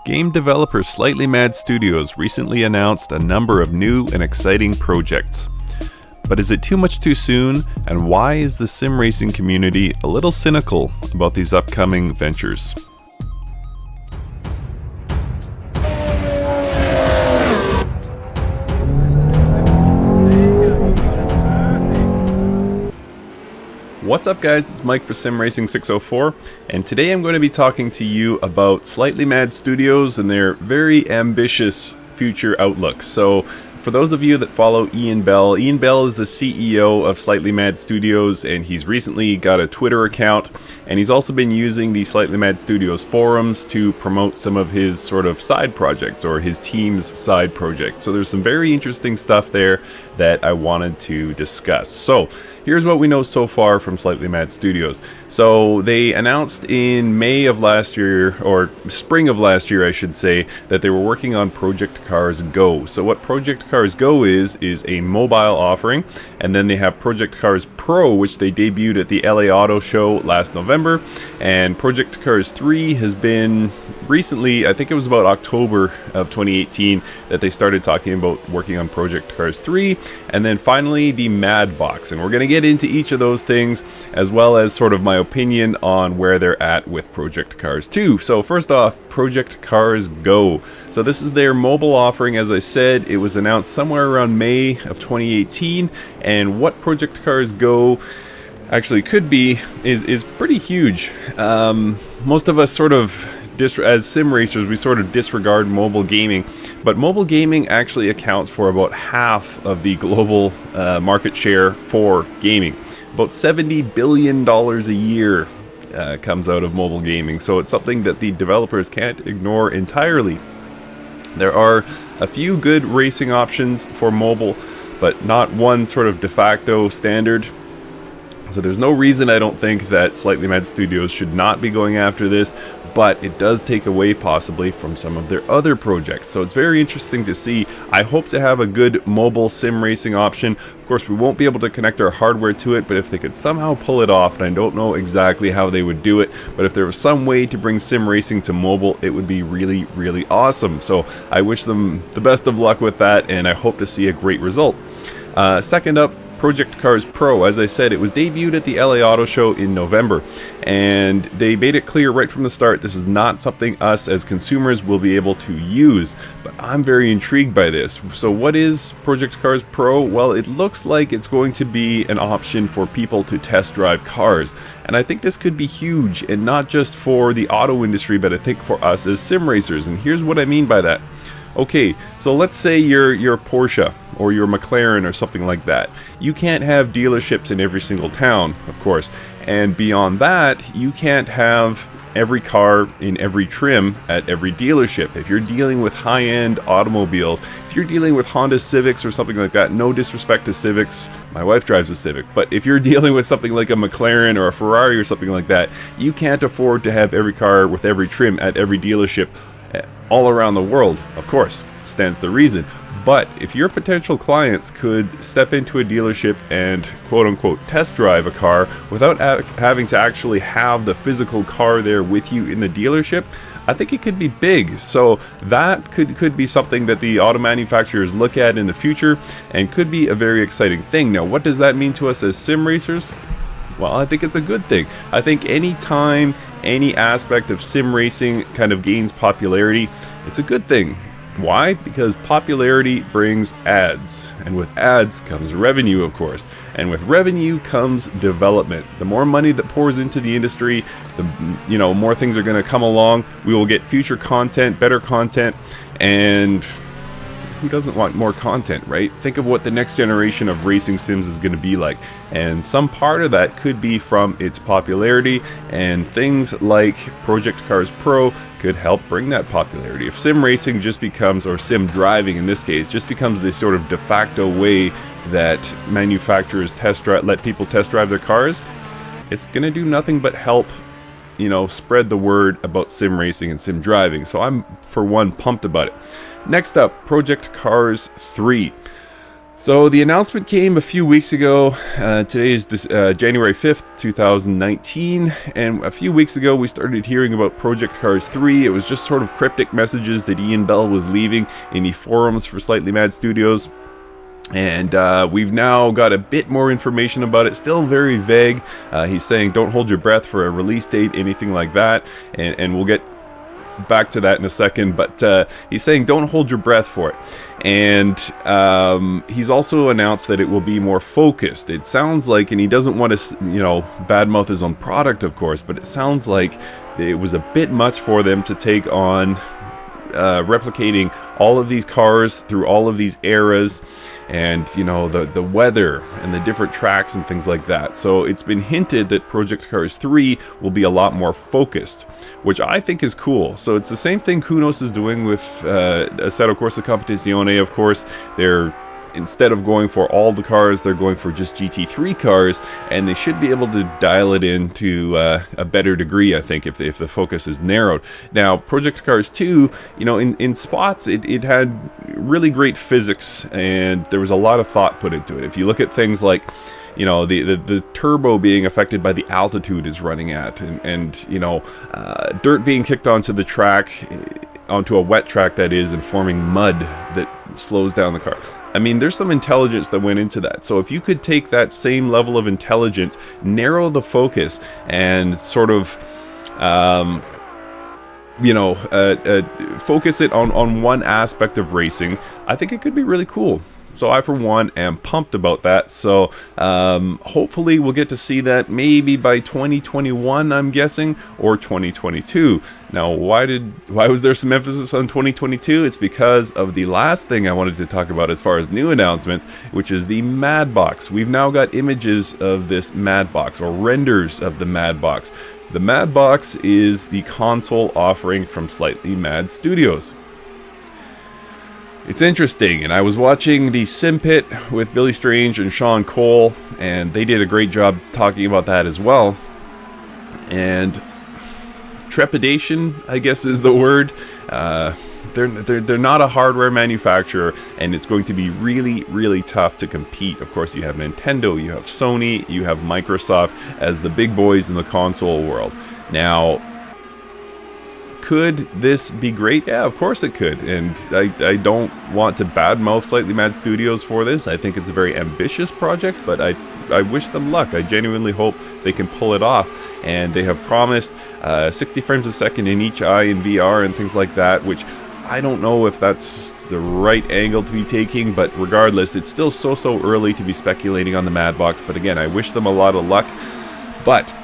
Game developer Slightly Mad Studios recently announced a number of new and exciting projects. But is it too much too soon, and why is the sim racing community a little cynical about these upcoming ventures? What's up guys, it's Mike for Sim Racing 604, and today I'm going to be talking to you about Slightly Mad Studios and their very ambitious future outlook. So for those of you that follow Ian Bell is the CEO of Slightly Mad Studios, and he's recently got a Twitter account, and he's also been using the Slightly Mad Studios forums to promote some of his sort of side projects, or his team's side projects. So there's some very interesting stuff there that I wanted to discuss. So here's what we know so far from Slightly Mad Studios. So they announced in May of last year, or spring of last year I should say, that they were working on Project Cars Go. So what Project Cars Go is a mobile offering, and then they have Project Cars Pro, which they debuted at the LA Auto Show last November, and Project Cars 3 has been recently, I think it was about October of 2018 that they started talking about working on Project Cars 3, and then finally the MadBox, and we're going to get into each of those things as well as sort of my opinion on where they're at with Project Cars 2. So first off, Project Cars Go. So this is their mobile offering. As I said, it was announced somewhere around May of 2018, and what Project Cars Go actually could be is pretty huge. Most of us sort of as sim racers, we sort of disregard mobile gaming, but mobile gaming actually accounts for about half of the global market share for gaming. About $70 billion a year comes out of mobile gaming, so it's something that the developers can't ignore entirely. There are a few good racing options for mobile, but not one sort of de facto standard. So there's no reason I don't think that Slightly Mad Studios should not be going after this, but it does take away possibly from some of their other projects. So it's very interesting to see. I hope to have a good mobile sim racing option. Of course, we won't be able to connect our hardware to it, but if they could somehow pull it off, and I don't know exactly how they would do it, but if there was some way to bring sim racing to mobile, it would be really, really awesome. So I wish them the best of luck with that, and I hope to see a great result. Second up, Project Cars Pro. As I said, it was debuted at the LA Auto Show in November, and they made it clear right from the start this is not something us as consumers will be able to use, but I'm very intrigued by this. So what is Project Cars Pro? Well, it looks like it's going to be an option for people to test drive cars, and I think this could be huge, and not just for the auto industry, but I think for us as sim racers. And here's what I mean by that. Okay, so let's say you're Porsche or you're McLaren or something like that. You can't have dealerships in every single town, of course, and beyond that, you can't have every car in every trim at every dealership. If you're dealing with high-end automobiles, if you're dealing with Honda Civics or something like that, no disrespect to Civics, my wife drives a Civic, but if you're dealing with something like a McLaren or a Ferrari or something like that, you can't afford to have every car with every trim at every dealership all around the world. Of course, stands to reason. But if your potential clients could step into a dealership and quote-unquote test drive a car without having to actually have the physical car there with you in the dealership, I think it could be big. So that could be something that the auto manufacturers look at in the future, and could be a very exciting thing. Now, what does that mean to us as sim racers? Well, I think it's a good thing. I think any time any aspect of sim racing kind of gains popularity, it's a good thing. Why? Because popularity brings ads, and with ads comes revenue, of course, and with revenue comes development. The more money that pours into the industry, the more things are going to come along. We will get future content, better content, and who doesn't want more content, right? Think of what the next generation of racing sims is going to be like, and some part of that could be from its popularity, and things like Project Cars Pro could help bring that popularity. If sim racing just becomes, or sim driving in this case, just becomes this sort of de facto way that manufacturers let people test drive their cars, it's going to do nothing but help spread the word about sim racing and sim driving. So I'm, for one, pumped about it. Next up, Project Cars 3. So the announcement came a few weeks ago. Today is January 5th, 2019, and a few weeks ago we started hearing about Project Cars 3. It was just sort of cryptic messages that Ian Bell was leaving in the forums for Slightly Mad Studios. And we've now got a bit more information about it, still very vague. He's saying don't hold your breath for a release date, anything like that, and we'll get back to that in a second, but he's saying don't hold your breath for it. And he's also announced that it will be more focused. It sounds like, and he doesn't want to, badmouth his own product, of course, but it sounds like it was a bit much for them to take on replicating all of these cars through all of these eras, and the weather and the different tracks and things like that. So it's been hinted that Project Cars 3 will be a lot more focused, which I think is cool. So it's the same thing Kunos is doing with Assetto Corsa Competizione, of course. Instead of going for all the cars, they're going for just GT3 cars, and they should be able to dial it in to a better degree, I think, if the focus is narrowed. Now, Project Cars 2, in spots, it had really great physics, and there was a lot of thought put into it. If you look at things like, the turbo being affected by the altitude is running at, and dirt being kicked onto the track, onto a wet track that is, and forming mud that slows down the car. I mean, there's some intelligence that went into that. So if you could take that same level of intelligence, narrow the focus, and sort of, focus it on one aspect of racing, I think it could be really cool. So I, for one, am pumped about that. So hopefully we'll get to see that maybe by 2021, I'm guessing, or 2022. Now, why was there some emphasis on 2022? It's because of the last thing I wanted to talk about as far as new announcements, which is the MadBox. We've now got images of this MadBox, or renders of the MadBox. The MadBox is the console offering from Slightly Mad Studios. It's interesting, and I was watching the Sim Pit with Billy Strange and Sean Cole, and they did a great job talking about that as well. And trepidation, I guess, is the word. They're not a hardware manufacturer, and it's going to be really, really tough to compete. Of course, you have Nintendo, you have Sony, you have Microsoft as the big boys in the console world. Now, could this be great? Yeah, of course it could, and I don't want to badmouth Slightly Mad Studios for this. I think it's a very ambitious project, but I wish them luck. I genuinely hope they can pull it off, and they have promised 60 frames a second in each eye in VR and things like that, which I don't know if that's the right angle to be taking, but regardless, it's still so early to be speculating on the MadBox. But again, I wish them a lot of luck. But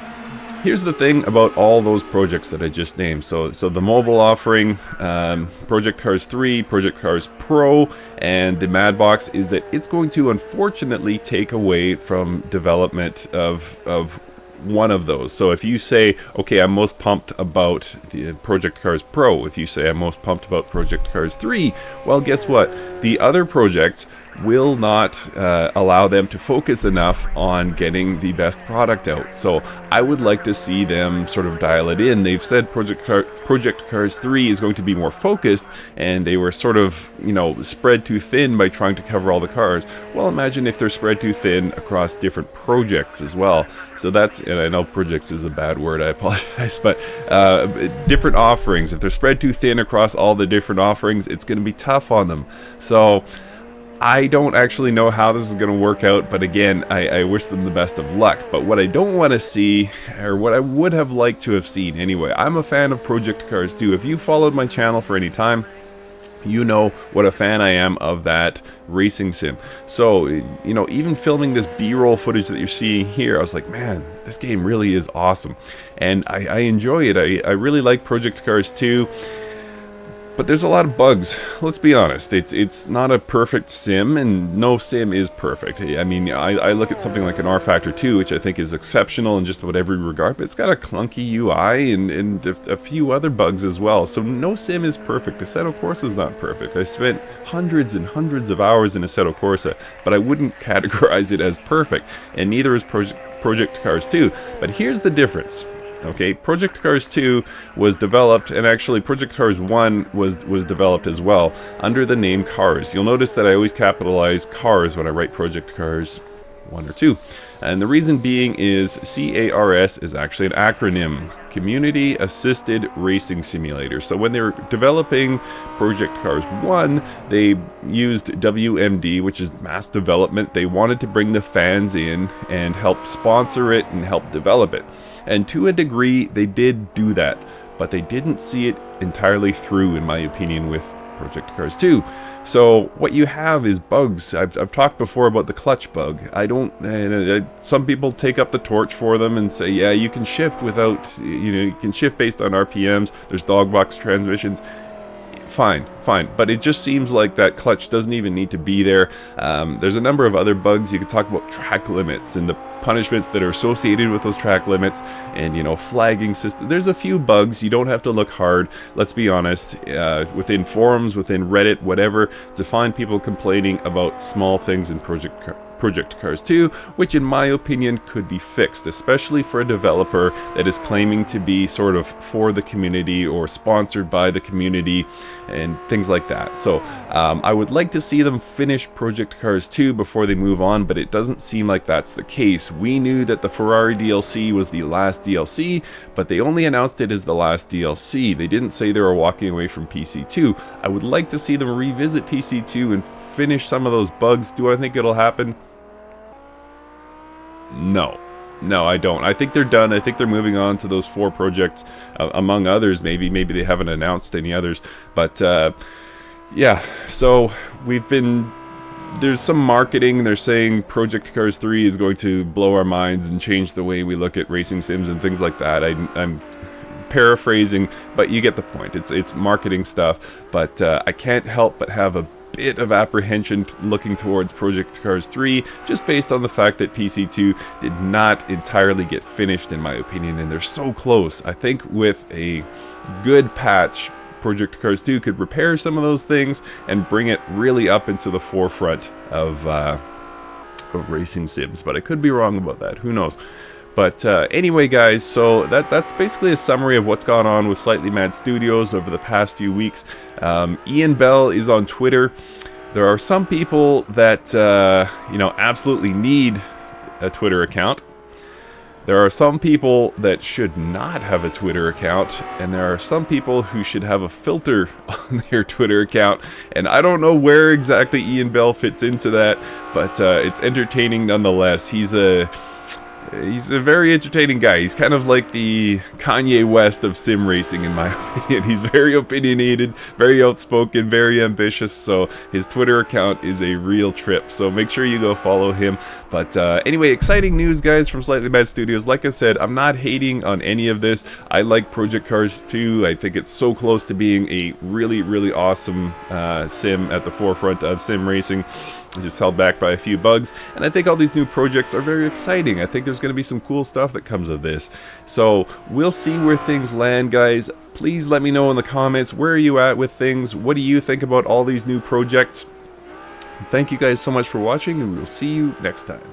here's the thing about all those projects that I just named. So the mobile offering, Project Cars 3, Project Cars Pro, and the MadBox is that it's going to unfortunately take away from development of one of those. So if you say, okay, I'm most pumped about the Project Cars Pro, if you say I'm most pumped about Project Cars 3, well, guess what? The other projects will not allow them to focus enough on getting the best product out. So I would like to see them sort of dial it in. They've said Project Cars 3 is going to be more focused, and they were sort of, spread too thin by trying to cover all the cars. Well, imagine if they're spread too thin across different projects as well. So that's, and I know projects is a bad word, I apologize, but different offerings. If they're spread too thin across all the different offerings, it's going to be tough on them. So I don't actually know how this is going to work out, but again, I wish them the best of luck. But what I don't want to see, or what I would have liked to have seen anyway, I'm a fan of Project Cars 2. If you followed my channel for any time, you know what a fan I am of that racing sim. So, even filming this B-roll footage that you're seeing here, I was like, man, this game really is awesome. And I enjoy it. I really like Project Cars 2. But there's a lot of bugs. Let's be honest. It's not a perfect sim, and no sim is perfect. I mean, I look at something like an R Factor 2, which I think is exceptional in just about every regard, but it's got a clunky UI and a few other bugs as well. So no sim is perfect. Assetto Corsa is not perfect. I spent hundreds and hundreds of hours in Assetto Corsa, but I wouldn't categorize it as perfect, and neither is Project Cars 2. But here's the difference. Okay, Project Cars 2 was developed, and actually Project Cars 1 was developed as well, under the name Cars. You'll notice that I always capitalize Cars when I write Project Cars 1 or 2. And the reason being is CARS is actually an acronym, Community Assisted Racing Simulator. So when they were developing Project Cars 1, they used WMD, which is mass development. They wanted to bring the fans in and help sponsor it and help develop it. And to a degree, they did do that, but they didn't see it entirely through, in my opinion, with Project Cars 2. So what you have is bugs. I've talked before about the clutch bug. Some people take up the torch for them and say, yeah, you can shift without, you can shift based on RPMs. There's dog box transmissions. Fine, but it just seems like that clutch doesn't even need to be there. There's a number of other bugs. You could talk about track limits and the punishments that are associated with those track limits, and flagging system. There's a few bugs. You don't have to look hard. Let's be honest. Within forums, within Reddit, whatever, to find people complaining about small things in Project Cars 2, which in my opinion could be fixed, especially for a developer that is claiming to be sort of for the community or sponsored by the community and things like that. So I would like to see them finish Project Cars 2 before they move on, but it doesn't seem like that's the case. We knew that the Ferrari DLC was the last DLC, but they only announced it as the last DLC. They didn't say they were walking away from PC2. I would like to see them revisit PC2 and finish some of those bugs. Do I think it'll happen? No, I don't. I think they're done. I think they're moving on to those 4 projects, among others. Maybe they haven't announced any others. But yeah, so there's some marketing. They're saying Project Cars 3 is going to blow our minds and change the way we look at racing sims and things like that. I'm paraphrasing, but you get the point. It's marketing stuff. But I can't help but have a bit of apprehension looking towards Project Cars 3, just based on the fact that PC2 did not entirely get finished, in my opinion, and they're so close. I think with a good patch, Project Cars 2 could repair some of those things and bring it really up into the forefront of racing sims, but I could be wrong about that. Who knows? But anyway, guys, so that's basically a summary of what's gone on with Slightly Mad Studios over the past few weeks. Ian Bell is on Twitter. There are some people that, absolutely need a Twitter account. There are some people that should not have a Twitter account, and there are some people who should have a filter on their Twitter account, and I don't know where exactly Ian Bell fits into that, but it's entertaining nonetheless. He's a very entertaining guy. He's kind of like the Kanye West of sim racing, in my opinion. He's very opinionated, very outspoken, very ambitious, so his Twitter account is a real trip, so make sure you go follow him. But anyway, exciting news, guys, from Slightly Mad Studios. Like I said, I'm not hating on any of this. I like Project Cars 2. I think it's so close to being a really, really awesome sim at the forefront of sim racing. Just held back by a few bugs, and I think all these new projects are very exciting. I think there's going to be some cool stuff that comes of this, so we'll see where things land, guys. Please let me know in the comments, where are you at with things? What do you think about all these new projects? Thank you guys so much for watching, and we'll see you next time.